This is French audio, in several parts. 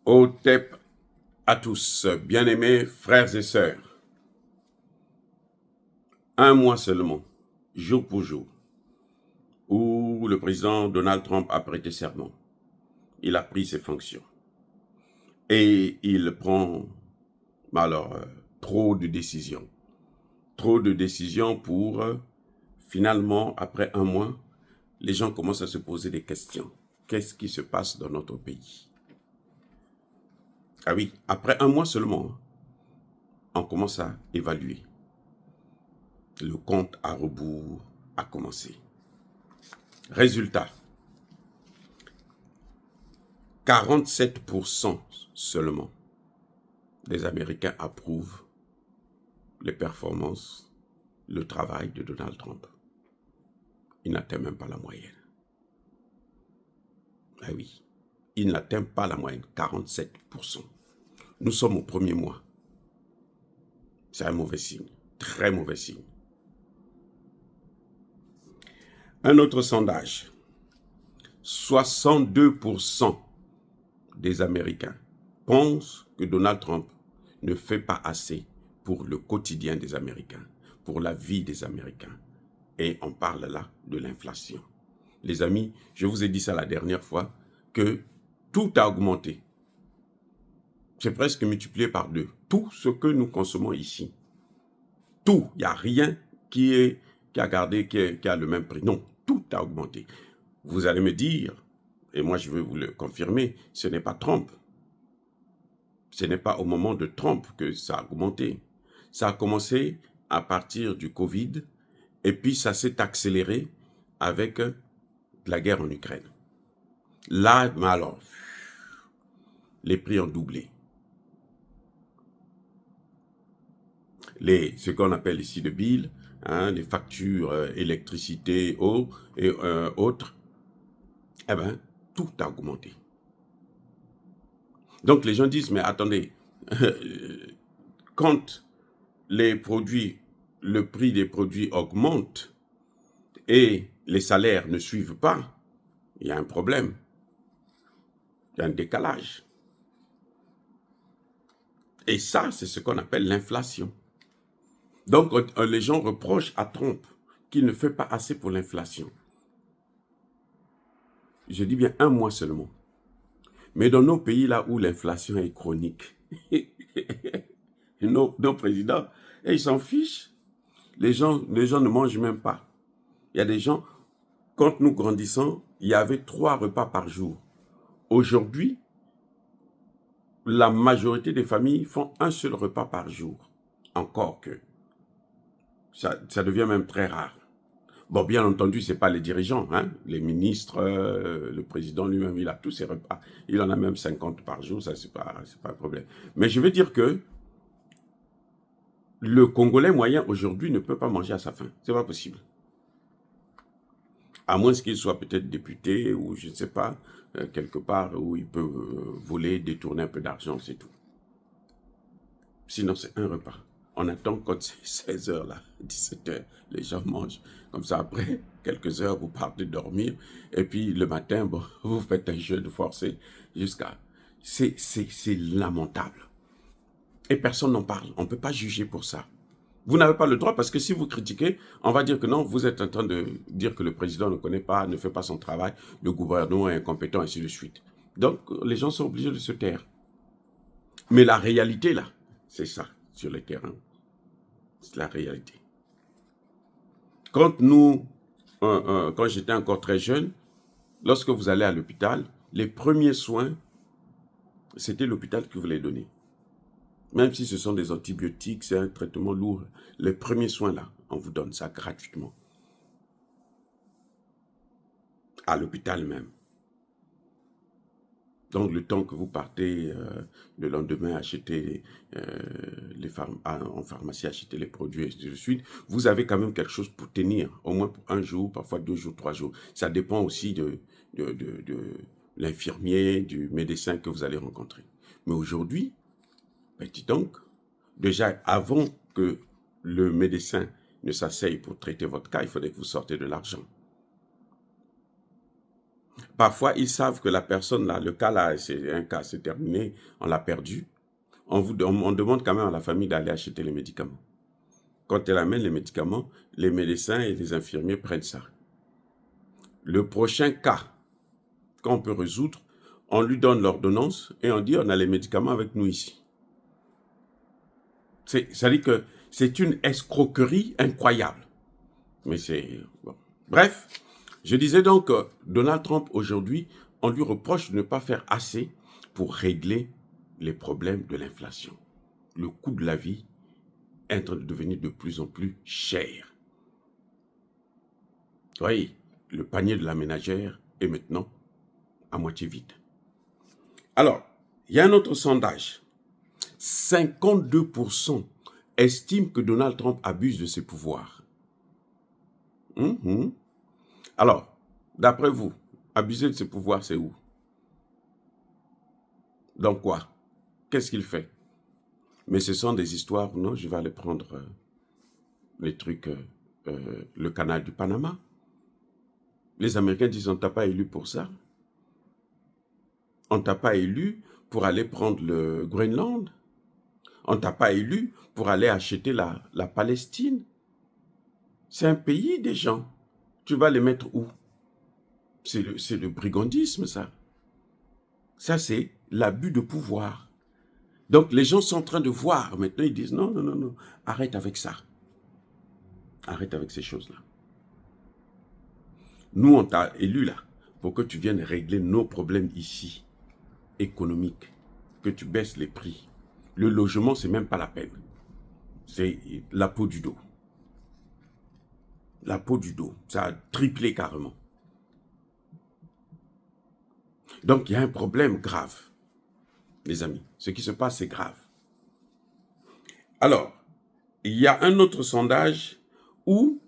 Otep à tous, bien-aimés frères et sœurs. Un mois seulement, jour pour jour, où le président Donald Trump a prêté serment. Il a pris ses fonctions. Et il prend, trop de décisions. Trop de décisions pour, finalement, après un mois, les gens commencent à se poser des questions. Qu'est-ce qui se passe dans notre pays? Ah oui, après un mois seulement, on commence à évaluer. Le compte à rebours a commencé. Résultat, 47% seulement des Américains approuvent les performances, le travail de Donald Trump. Il n'atteint même pas la moyenne. Ah oui, il n'atteint pas la moyenne, 47%. Nous sommes au premier mois. C'est un mauvais signe, très mauvais signe. Un autre sondage, 62% des Américains pensent que Donald Trump ne fait pas assez pour le quotidien des Américains, pour la vie des Américains. Et on parle là de l'inflation. Les amis, je vous ai dit ça la dernière fois, que tout a augmenté. C'est presque multiplié par 2. Tout ce que nous consommons ici. Tout. Il n'y a rien qui a le même prix. Non, tout a augmenté. Vous allez me dire, et moi je veux vous le confirmer, ce n'est pas Trump. Ce n'est pas au moment de Trump que ça a augmenté. Ça a commencé à partir du Covid, et puis ça s'est accéléré avec la guerre en Ukraine. Là, alors, les prix ont doublé. Ce qu'on appelle ici le bill, les factures électricité, eau et autres, eh bien, tout a augmenté. Donc les gens disent, mais attendez, quand le prix des produits augmente et les salaires ne suivent pas, il y a un problème. Il y a un décalage. Et ça, c'est ce qu'on appelle l'inflation. Donc, les gens reprochent à Trump qu'il ne fait pas assez pour l'inflation. Je dis bien un mois seulement. Mais dans nos pays là où l'inflation est chronique, nos présidents, ils s'en fichent. Les gens ne mangent même pas. Il y a des gens, quand nous grandissons, il y avait 3 repas par jour. Aujourd'hui, la majorité des familles font un seul repas par jour. Encore que ça devient même très rare. Bon, bien entendu, ce n'est pas les dirigeants, les ministres, le président lui-même, il a tous ses repas. Il en a même 50 par jour, ça, c'est pas un problème. Mais je veux dire que le Congolais moyen aujourd'hui ne peut pas manger à sa faim. C'est pas possible. À moins qu'il soit peut-être député ou je ne sais pas, quelque part où il peut voler, détourner un peu d'argent, c'est tout. Sinon, c'est un repas. On attend quand c'est 16 h là, 17 h, les gens mangent. Comme ça, après quelques heures, vous partez dormir. Et puis, le matin, bon, vous faites un jeûne forcé jusqu'à... C'est lamentable. Et personne n'en parle. On ne peut pas juger pour ça. Vous n'avez pas le droit parce que si vous critiquez, on va dire que non, vous êtes en train de dire que le président ne connaît pas, ne fait pas son travail, le gouvernement est incompétent, ainsi de suite. Donc, les gens sont obligés de se taire. Mais la réalité, là, c'est ça, sur le terrain. C'est la réalité. Quand quand j'étais encore très jeune, lorsque vous allez à l'hôpital, les premiers soins, c'était l'hôpital qui vous les donnait. Même si ce sont des antibiotiques, c'est un traitement lourd. Les premiers soins, là, on vous donne ça gratuitement. À l'hôpital même. Donc, le temps que vous partez le lendemain acheter en pharmacie, acheter les produits, et ainsi de suite, vous avez quand même quelque chose pour tenir, au moins pour 1 jour, parfois 2 jours, 3 jours. Ça dépend aussi de l'infirmier, du médecin que vous allez rencontrer. Mais aujourd'hui, ben dis donc, déjà avant que le médecin ne s'asseye pour traiter votre cas, il faudrait que vous sortez de l'argent. Parfois, ils savent que la personne, là, le cas là, c'est un cas, c'est terminé, on l'a perdu. On demande quand même à la famille d'aller acheter les médicaments. Quand elle amène les médicaments, les médecins et les infirmiers prennent ça. Le prochain cas qu'on peut résoudre, on lui donne l'ordonnance et on dit on a les médicaments avec nous ici. Ça dit que c'est une escroquerie incroyable. Mais c'est... Bon. Bref, je disais donc que Donald Trump, aujourd'hui, on lui reproche de ne pas faire assez pour régler les problèmes de l'inflation. Le coût de la vie est en train de devenir de plus en plus cher. Oui, le panier de la ménagère est maintenant à moitié vide. Alors, il y a un autre sondage. 52% estiment que Donald Trump abuse de ses pouvoirs. Alors, d'après vous, abuser de ses pouvoirs, c'est où? Dans quoi? Qu'est-ce qu'il fait? Mais ce sont des histoires, non, je vais aller prendre les trucs, le canal du Panama. Les Américains disent, on ne t'a pas élu pour ça. On ne t'a pas élu pour aller prendre le Groenland. On ne t'a pas élu pour aller acheter la Palestine. C'est un pays des gens. Tu vas les mettre où? C'est le brigandisme, ça. Ça, c'est l'abus de pouvoir. Donc, les gens sont en train de voir. Maintenant, ils disent, non, non, non, non, arrête avec ça. Arrête avec ces choses-là. Nous, on t'a élu là pour que tu viennes régler nos problèmes ici, économiques, que tu baisses les prix. Le logement, c'est même pas la peine. C'est la peau du dos. La peau du dos. Ça a triplé carrément. Donc, il y a un problème grave, les amis. Ce qui se passe, c'est grave. Alors, il y a un autre sondage où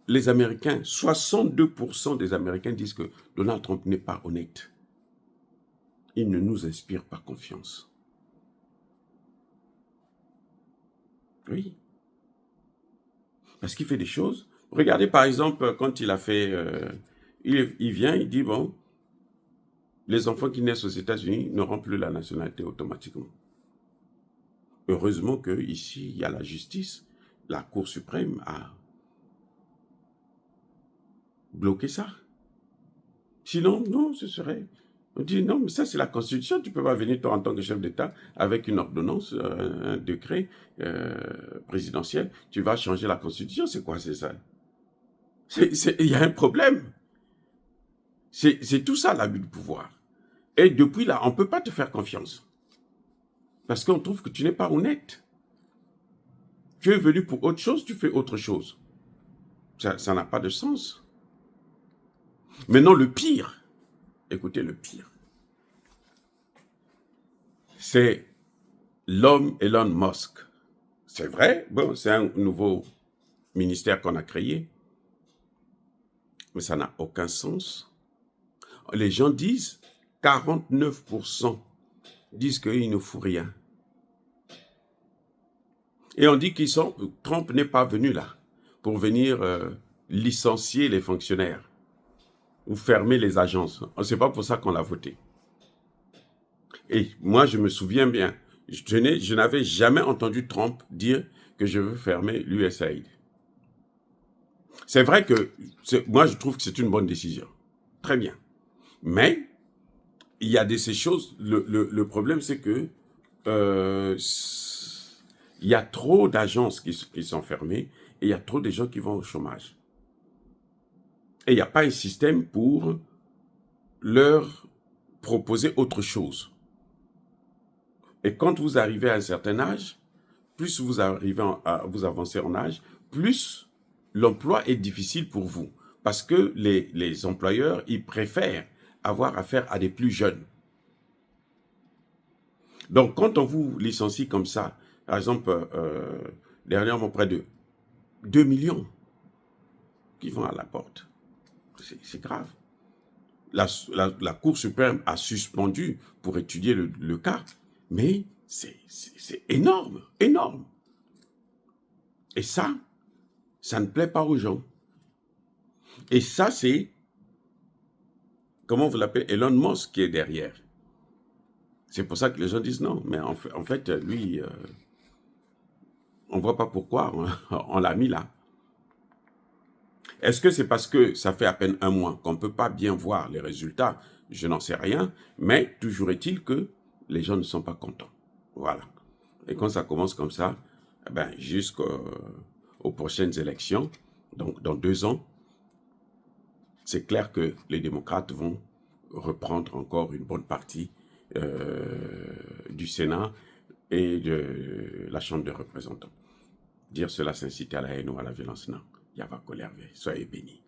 les Américains, 62% des Américains disent que Donald Trump n'est pas honnête. Il ne nous inspire pas confiance. Oui. Parce qu'il fait des choses. Regardez par exemple, quand il a fait... il vient, il dit, bon, les enfants qui naissent aux États-Unis n'auront plus la nationalité automatiquement. Heureusement qu'ici, il y a la justice. La Cour suprême a bloqué ça. Sinon, non, ce serait... On dit, non, mais ça, c'est la Constitution. Tu ne peux pas venir, toi, en tant que chef d'État, avec une ordonnance, un décret présidentiel. Tu vas changer la Constitution. C'est quoi, c'est ça? Il y a un problème. C'est tout ça, l'abus de pouvoir. Et depuis là, on ne peut pas te faire confiance. Parce qu'on trouve que tu n'es pas honnête. Tu es venu pour autre chose, tu fais autre chose. Ça n'a pas de sens. Maintenant, le pire, écoutez le pire, c'est l'homme Elon Musk. C'est vrai, bon, c'est un nouveau ministère qu'on a créé, mais ça n'a aucun sens. Les gens disent, 49% disent qu'il ne fout rien. Et on dit Trump n'est pas venu là pour venir licencier les fonctionnaires ou fermer les agences. Ce n'est pas pour ça qu'on l'a voté. Et moi, je me souviens bien, je n'avais jamais entendu Trump dire que je veux fermer l'USAID. C'est vrai que moi, je trouve que c'est une bonne décision. Très bien. Mais il y a ces choses. Le problème, c'est que il y a trop d'agences qui sont fermées et il y a trop de gens qui vont au chômage. Et il n'y a pas un système pour leur proposer autre chose. Et quand vous arrivez à un certain âge, plus vous arrivez à vous avancer en âge, plus l'emploi est difficile pour vous. Parce que les employeurs, ils préfèrent avoir affaire à des plus jeunes. Donc, quand on vous licencie comme ça, par exemple, dernièrement, près de 2 millions qui vont à la porte, c'est grave. La Cour suprême a suspendu pour étudier le cas, mais c'est énorme, énorme. Et ça ne plaît pas aux gens. Et ça, c'est comment vous l'appelez, Elon Musk qui est derrière. C'est pour ça que les gens disent non, mais en fait lui, on ne voit pas pourquoi on l'a mis là. Est-ce que c'est parce que ça fait à peine un mois qu'on ne peut pas bien voir les résultats? Je n'en sais rien, mais toujours est-il que les gens ne sont pas contents. Voilà. Et quand ça commence comme ça, eh ben, jusqu'aux prochaines élections, donc dans 2 ans, c'est clair que les démocrates vont reprendre encore une bonne partie du Sénat et de la Chambre des représentants. Dire cela, c'est inciter à la haine ou à la violence. Non, il y a pas colère. Soyez bénis.